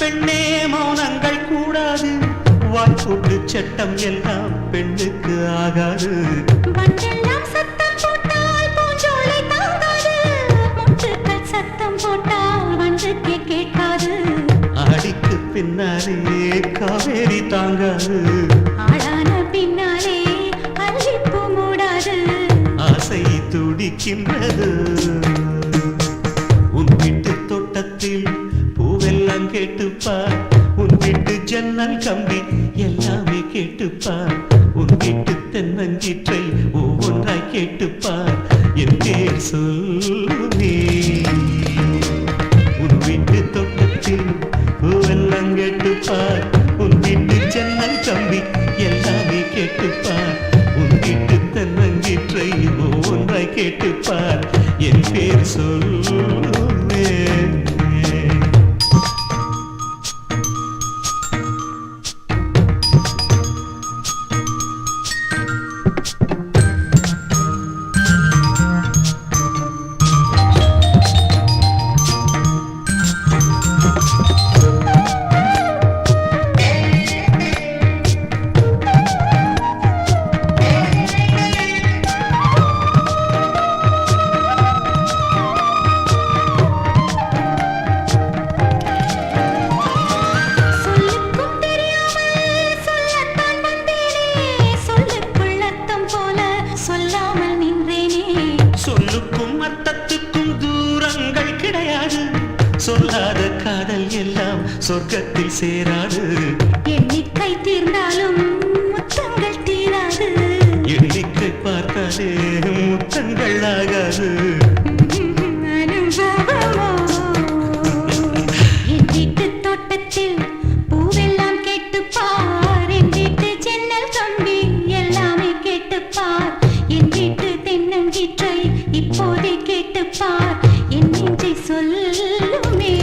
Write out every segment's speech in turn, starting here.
பெண்ணே மௌனங்கள் கூடாது, வாய்ப்பூட்டு சட்டம் எல்லாம் பெண்ணுக்கு ஆகாது. வண்டெல்லாம் சத்தம் போட்டால் பூஞ்சோலை தாங்காது, முட்டுக்கள் சத்தம் போட்டால் வண்டுக்கே கேட்காது. அடிக்கு பின்னாலே காவேரி தாங்காது, ஆளான பின்னாலே அல்லிப்பூ மூடாது. ஆசை துடிக்கின்றது உன் வீட்டு தோட்டத்தில் பூவெல்லாம் கேட்டுப்பார், உன் வீட்டு ஜன்னல் கம்பி எல்லாமே கேட்டுப்பார், உன் வீட்டு தென்னங்கீற்றை ஒவ்வொன்றாய் கேட்டுப்பார், என் பேர் சொல்லுமே. உன் வீட்டு தோட்டத்தில் பூவெல்லாம் கேட்டுப்பார், உன் வீட்டு ஜன்னல் கம்பி எல்லாமே கேட்டுப்பார், உன் வீட்டு தென்னங்கீற்றை ஒவ்வொன்றாய் கேட்டுப்பார், என் பேர் சொல்லுமே. சொல்லுக்கும் அர்த்தத்துக்கும் தூரங்கள் கிடையாது, சொல்லாத காதல் எல்லாம் சொர்க்கத்தில் சேராது. எண்ணிக்கை தீர்ந்தாலும் முத்தங்கள் தீராது, எண்ணிக்கை பார்த்தாலே முத்தங்கள் ஆகாது. என் வீட்டு தோட்டத்தில் பூவெல்லாம் கேட்டுப்பார், என் வீட்டு ஜன்னல் கம்பி எல்லாமே கேட்டுப்பார், என் வீட்டு தென்னங்கீற்றை இப்போதே கேட்டுப்பார், என் நெஞ்சை சொல்லுமே.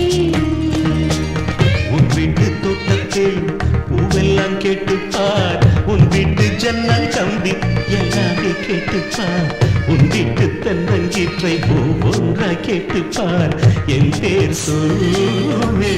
உன் வீட்டு தோட்டத்தில் பூவெல்லாம் கேட்டுப்பார், உன் வீட்டு ஜன்னல் கம்பி எல்லாமே கேட்டுப்பார், உன் வீட்டு தென்னங்கீற்றை ஒவ்வொன்றாய் கேட்டுப்பார், என் பேர் சொல்லுமே.